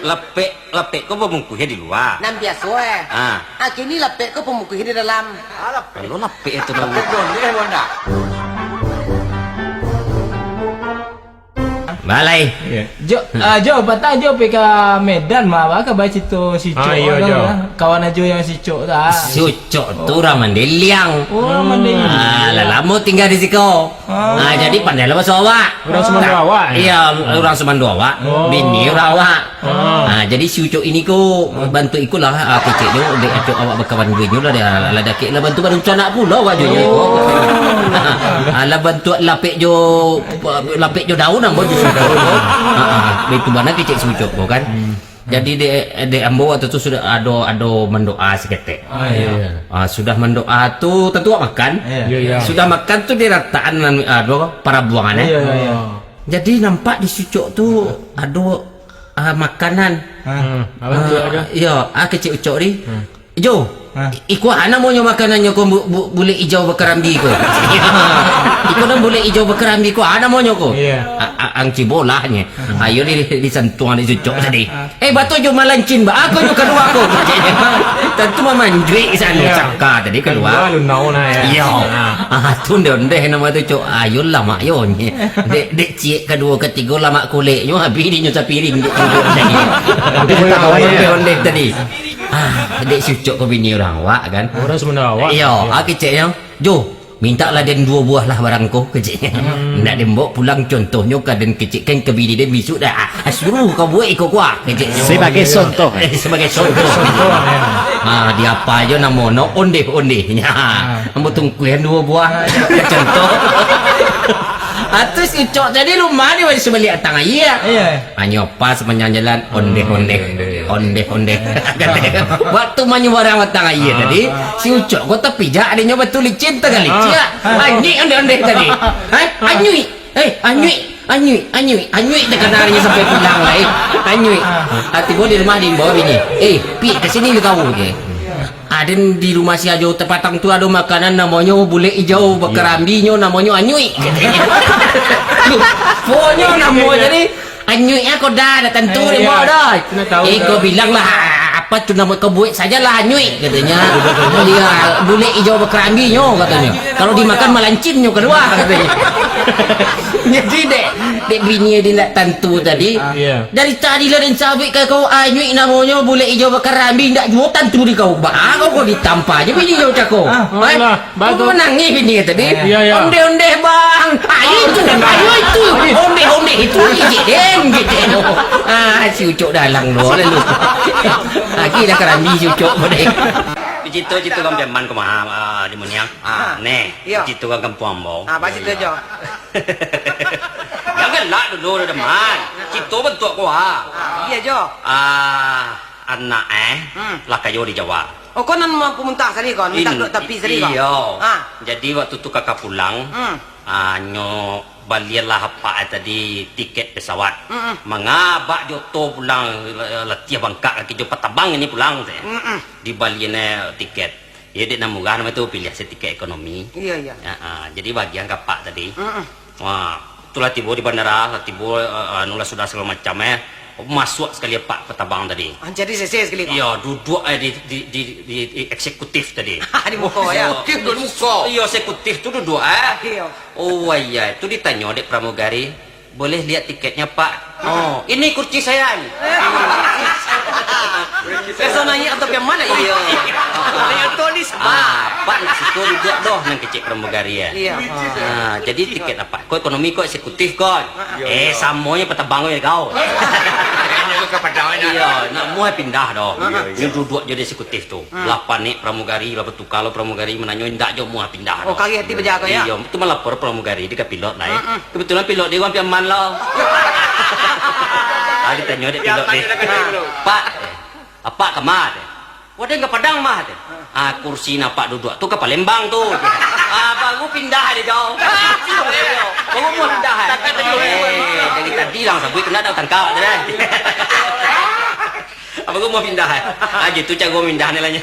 lepek kau pemungkuhnya di luar. Nan biasa eh. Kini lepek kau pemungkuhnya di dalam. Kalau lepek itu dong. Balai. Jo patah jo pergi ke Medan mah ke baca tu si Cok. Kawan aja yang si Cok dah. Si Cok tu orang Mandeliang. Oh, Mandeliang. Lama tinggal di situ. Jadi pandai lah bahasa awak. Orang Semando awak. Iya, orang Semando awak. Bini orang awak. Jadi si Cok ini ko bantu ikulah kecik dia dek Cok awak berkawan gue lah dia lah dak lah bantu bantu anak pula awak jo. Lah bantu lapik jo daun ambo jo. Itu mana kecik sucuk kan. Jadi de ambo waktu itu sudah ada mendoa seketek. Sudah mendoa tuh tentu makan. Sudah makan tuh di rataan para buangan Jadi nampak di sucuk tuh ada makanan. Kecik ucok ni. Jo, iku ana mo nyo makanannya ko boleh hijau bekerambi ko. Iku dah boleh hijau bekerambi ko ana mo nyo ko. Ang cibolahnya. Ayo di sentuhan di cucuk tadi. Batu jo malancin ba aku jo kedua ko. Tentu mamandri sana cakka tadi keluar. Lu nau na ya. Iya. Tu ndeh nama tu cok. Ayo lama yo ni. Dek cik kedua ketiga lama kulit nyo habis di nyo sapiring di cucuk tadi. Ndeh tadi. Dek sucuk ke bini orang awak kan. Orang Semando awak. Iya, keciknya. Jo, minta lah den 2 buah lah barangku keciknya. Nak dembok pulang contohnya kaden kecik kan ke bini dia besok dah. Suruh kau buat ikut kuah keciknya. Sebagai contoh. Sebagai contoh. Dia apa aja namono ondeh-ondehnya. Ambo tungkuan 2 buah contoh. Terus ucok tadi rumah dia masih sebalik tang iya. Hanya pas menyanjalan ondeh-ondeh. Waktu manyu barang tang iya tadi si ucok kau tapi jak adanya betul licin kali. Cia. Anyi ondeh-ondeh tadi. Anyui terkenalnya sampai pulang lah anyui. Tiba di rumah di bawah bini. Pi ke sini kau je. Ada di rumah si Ajo terpatang tu ada makanan namanya bule hijau bekerambinya namanya anyui. Pokoknya namanya jadi anyui aku dah tentu dia mau dah. Kau bilang lah apa tu nama kau buat sajalah anyui katanya. Dia bule hijau bekerambinya katanya. Kalau dimakan malancinnya keluar katanya. Jadi dek bini dia nak tentu tadi. Dari tadi lah dan sabit kau anyui namanya bule hijau bekerambi ndak jual tentu di kau. Kau ditampa aja bini kau cakap. Kau menangis bini tadi. Ondeh-ondeh bang. Itu ondeh-ondeh itu geden. Si ucok dalang lo lalu. Lagi dah kerambi si ucok bodek. Cito kan peman ko mah di Muniang. Cito kan kampung Ambo. Apa cito jo? Jangan lah dulu teman. Cito bentuk ko Iya jo. Anak lah kayo di Jawa. Kau nan mampu muntah sini kon, minta duk tapi sini kon. Iya. Jadi waktu tu kakak pulang, nyo balialah apa tadi tiket pesawat. Mengabak joto pulang latiah bangkak kaki jo patabang ini pulang saya. Di baliana tiket. Ya dia namugah nama tu pilih saya tiket ekonomi. Iya. Jadi bagian kapak tadi. Wah, itulah tiba di bandara, tiba nula sudah segala macam masuk sekali Pak Petabang tadi. Jadi CC sekali. Iya, duduk di eksekutif tadi. Di muka ya. Di muka. Iya, eksekutif tu duduk Oh iya, itu ditanya dek pramugari, boleh lihat tiketnya Pak? Ini kursi saya. Saya nanya atau yang mana? Iya. Tulis. Pak nak situ duduk doh nang kecik pramugari ya. Iya. Jadi tiket apa? Kau ekonomi kau eksekutif kau. Samonya Petabang ya kau. Iya, nak mau pindah doh. Dia duduk jadi eksekutif tu. Lapan ni pramugari, lapan tu kalau pramugari menanya ndak jo mau pindah. Kaki hati berjaga ya. Iya, itu melapor pramugari dia ke pilot lah. Kebetulan pilot dia orang piaman lah. Ditanya dia pilot dia. Pak, apa kemar? Wadah enggak Padang mah. Kursi napak duduk tu ke Palembang tu. Baru pindah dia jauh. Baru mau pindah. Dari tadi lang sabui kena dah tangkap dah. Baru mau pindah. Gitu cara pindah ni lahnya.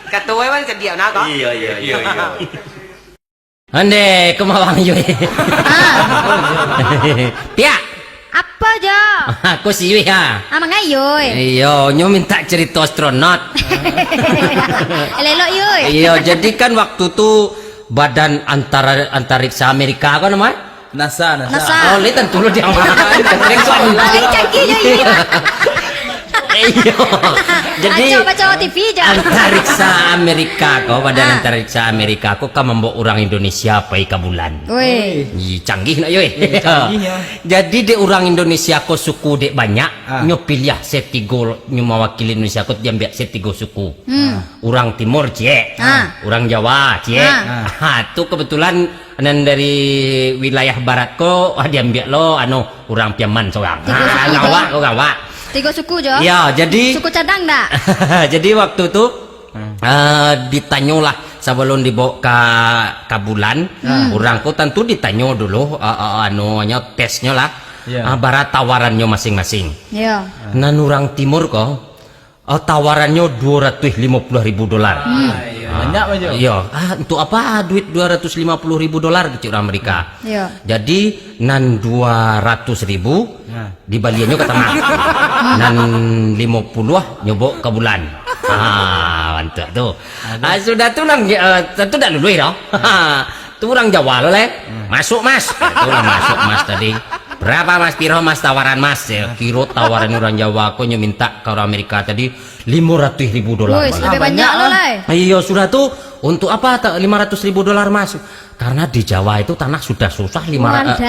Kata orang sedia nak kau? Iya. Ande kemawang yo. Tia. Apa Jo? Aku si Yui ha. Mangai yoi. Iya, nyo minta cerita astronot. Elok yoi. Iya, jadi kan waktu tu badan antariksa Amerika kan namanya? NASA. Oh, lihat tentu lo dia. Paling canggih yoi. Iya. Jadi baca TV aja. antariksa Amerika kau badan antariksa Amerika kau kan membawa orang Indonesia pergi ke bulan. Woi. Ih, canggih nak yoi. canggih, ya. Jadi de orang Indonesia kau suku dek banyak, nyo pilih setigo nyo mewakili Indonesia kau dia ambil setigo suku. Orang Timur cie, orang Jawa cie. Tu kebetulan dan dari wilayah barat kau dia ambil lo orang Piaman seorang. Ngawak. 3 suku jo. Ya, jadi Suku cadang dak? jadi waktu itu ditanyalah sebelum dibawa ke bulan, orangku tentu ditanya dulu tesnya lah, barat tawarannya masing-masing. Iya. Nan orang timur kok tawarannya $250.000. Banyak aja. Iya, untuk apa duit $250.000 kecil Amerika. Iya. Jadi nan 200.000 dibaliannya ke tengah. Nan 50 nyobok ke bulan. Mantap tuh. Sudah tuh nang tentu dah dulu ya. Tuh orang Jawa lo le. Masuk Mas. Itulah masuk Mas tadi. Berapa Mas Piro Mas tawaran Mas? Ya, kira tawaran orang Jawa aku minta ke orang Amerika tadi $500.000. Woi, lebih banyak lo lah. Iya sudah tuh untuk apa $500.000 Mas? Karena di Jawa itu tanah sudah susah 250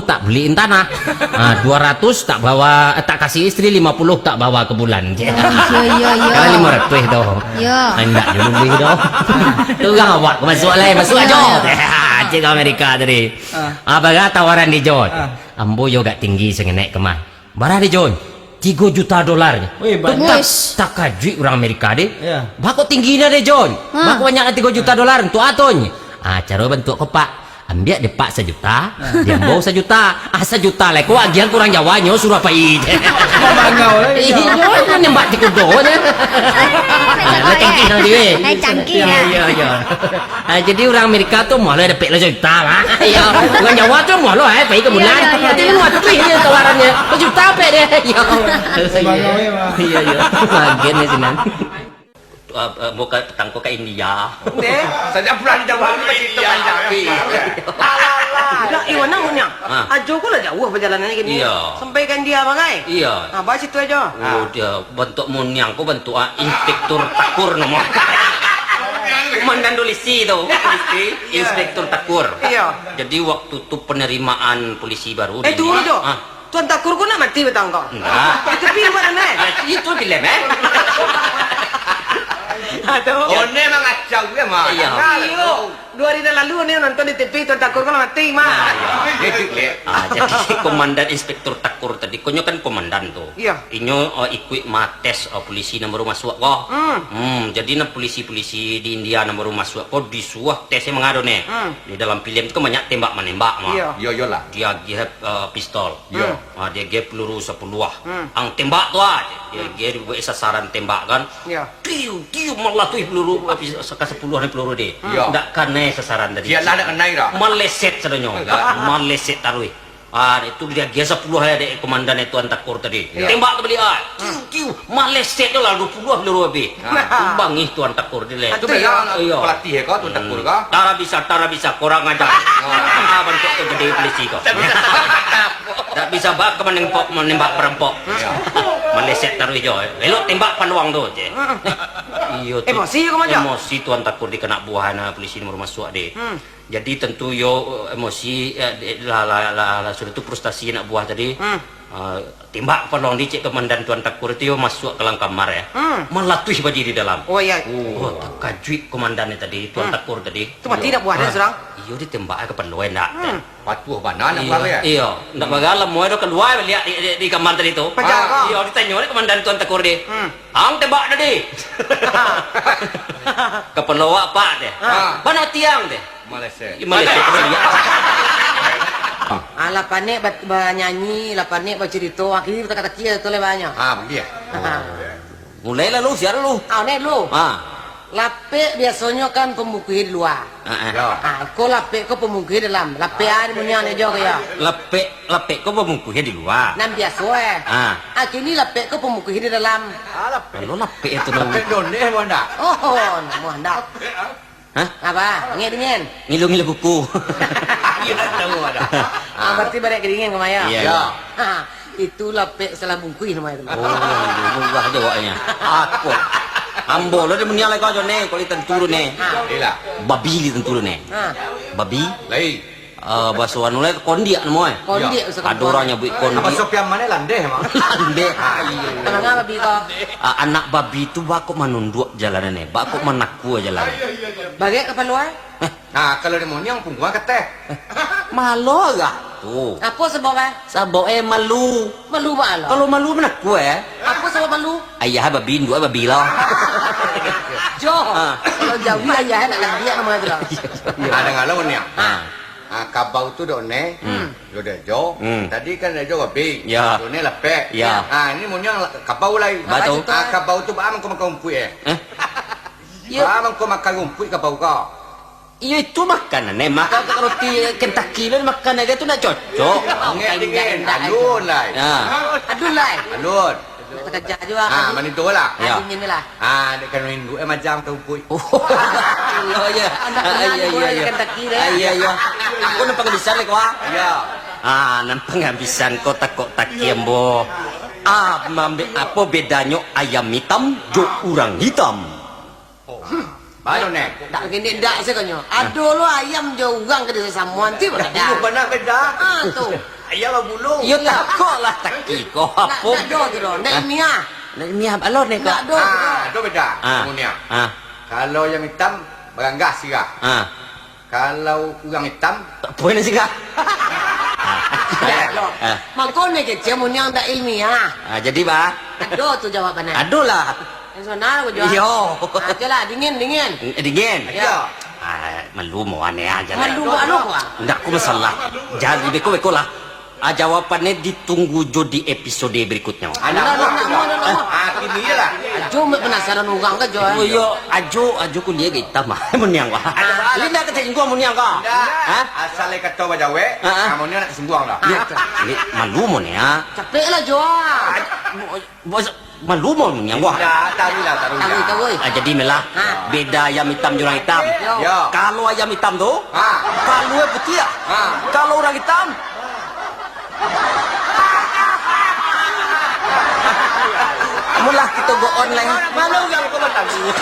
tak beliin tanah. 200 tak bawa tak kasih istri 50 tak bawa ke bulan. Iya. Karena 500 itu. Iya. Enggak dulu beli itu. Tuh gak awak masuk lah masuk aja. Cik Amerika tadi. Apa tawaran di John? Ambo yo gak tinggi sengenek kemah. Barang di John. $3 juta. Wih, banyak. Tak kaji orang Amerika deh. Iya. Bako tingginya deh John. Bako banyak $3 juta untuk atonya. Cara bentuk kepak. Ambil depak 1 juta, dia bawa 1 juta. 1 juta lah. Kau agian kurang Jawanya suruh apa ini? Bangau lah. Iya, nembak di kudonya. Canggih. Iya. Jadi orang Amerika tuh malah dapat 1 juta lah. Iya, orang Jawa tuh malah pergi ke bulan. Jadi mati dia tawarannya 1 juta apa deh? Iya. Iya. Bagian ni sinan. Muka petangku ke India. Saja pulang Jawa ni macam India. Lah, iwan nak punya. Ajo ko lah jauh perjalanannya gini. Iya. Sampaikan dia bangai. Iya. Bahas itu aja. Oh, dia bentuk munyang ko bentuk inspektur takur nomor. Komandan polisi tu, inspektur takur. Iya. Jadi waktu tu penerimaan polisi baru. Tunggu jo. Tuan takur ko nak mati betang kau. Enggak. Itu pi mana ni? Itu film Aduh. Oh, ni memang acau dia mah. Iya. Iyo. 2 hari lalu ni nonton di TV tuan takur ko nak mati mah. Jadi komandan inspektur takur tadi, konyo kan komandan tuh. Iya. Inyo ikut mates polisi nomor masuk kok. Jadi na polisi-polisi di India nomor masuk kok disuah tesnya mengado nih. Di dalam film itu kan banyak tembak menembak mah. Iya. Yo lah. Dia gihap pistol. Iya. Dia gihap peluru 10. Ang tembak tuh dia gihap sasaran tembak kan. Iya. Tiu malah tuh peluru ke 10 peluru deh. Iya. Ndak kena sasaran tadi. Dia lah nak kenai dah. Maleset sadanya. Maleset taruh. Itu dia biasa 10 ada komandan itu antakur tadi. Tembak ke beli Tiu maleset tu lah 20 peluru habis. Tumbang itu antakur dia. Tu memang pelatih kau tu takur kau. Tara bisa korang aja. Bentuk tu jadi polisi kau. Tak bisa bak ke menembak perampok. Maleset taruh hijau. Elok tembak panuang tu. Iya. Emosi kau macam. Emosi tuan takur dikena buahan polisi nomor masuk deh. Jadi tentu yo emosi lah sudah tu frustasi nak buah tadi. Tembak penolong dicek komandan tuan takur itu yo masuk ke dalam kamar ya. Melatih baju di dalam. Oh iya. Oh, kajuit komandannya tadi, tuan takur tadi. Tu mati tak buah dia serang. Iyo ditembak ke penuh nak. Patuh mana nak buat ya? Iya, nak bagalah mau ada keluar lihat di kamar tadi tu. Pecah. Iya, ditanya oleh komandan tuan takur dia. Ang tembak tadi. Keperluan apa deh? Mana tiang deh? Malaysia. Malaysia dia. Alah panik bernyanyi, lah panik bercerita, akhirnya kata-kata tu le banyak. Begitu. Mulai lah lu, siapa lu? Nek lu. Lapik biasanya kan pemungkir di luar. Ya. Kau lapik kau pemungkir dalam. Lapik ada punya ni juga ya. Lepek kau bemungkuhnya di luar. Nam biasa kini lapik kau pemungkir di dalam. Lo lepek itu Lapik donde mo ndak? Oh, nama hendak. Hah? Apa? Ngedingin. Ngilu-ngilu buku. Iya tahu ada. Berarti balik kedingin ke Maya. Iya. Ya. Itu lapik salah bungkui namanya itu. Oh, murah aja waknya. Aku. Ambo lo dia menyalai kau aja nih, kalau tentu nih. Ila. Babi li tentu nih. Babi. Lai. Bahasa anu le kondi anu moy. Kondi Ada orang nyebut kondi. Apa sopian mana landeh emang? Lande. Kenapa nggak babi kau? Anak babi itu bakok menunduk jalanan nih, bakok menaku jalan. Bagai kapal luar? Nah, kalau di monyong punggung keteh. Malu gak? Tuh. Apa sebabnya? Sabo malu. Malu malu. Kalau malu menaku Apa sebab malu? ayah babi dua babi lah. Jo. Kalau jauh ayah nak dia nama itu lah. Ada ngalau ni. Kabau tu done. Lo dah jo. Tadi kan dah jo babi. Ya. Done lepek. Ya. Ini monyong kabau lai. Betul. Kabau tu ba kau makan rumput Ya. Ba kau makan rumput kabau kau. Iya itu makanan nih, makan kalau roti Kentucky lo makan aja tuh nak cocok. Ngedingin alun lai. Aduh lah. Alun. Nak kerja juga. Mani tu lah. Ya. Dingin ni lah. Dekat minggu macam kau rumput. Oh ya. Anak kenal gua di Kentucky deh. Iya. Aku nampak kebisan lek wah. Ya. Nampak kebisan kau tak kiambo. Apa bedanya ayam hitam jo urang hitam? Baru ni. Tak gini dak sekonyo. Aduh lo ayam jauh orang ke desa samuan tu Iya ada. benar beda. Tu. Ayam lah bulung. Yo takut lah taki kau Nak apa? do tu do. Nak miah. Ni alor nih kau. Nak do. Itu beda. Kemudian. Kalau yang hitam beranggas sirah. Kalau orang hitam Poin sih kak. Makon ni kecil mun yang tak ilmiah. Jadi bah, Aduh tu jawapannya. aduh lah. Yang sana aku jawab. Yo. Ajalah dingin. Dingin. Ya. Malu mau aneh aja. Malu anu gua. Ndak ku masalah. Jadi beko lah. Jawabannya ditunggu jo di episode berikutnya. Kini lah. Ajo penasaran orang ke Jo. Oh yo, ajo kuliah kita mah meniang wah. Linda kata gua meniang ka. Asal kata wajawe, kamu ni nak kesembuhan lah. Ini malu mo ya. Capek lah Jo. Malu mo meniang wah. Tahu lah. Tahu. Jadi melah beda ayam hitam jurang hitam. Ya. Kalau ayam hitam tu, kalau putih ya. Kalau orang hitam Mulah kita go online. Malu yang kau bertanggung.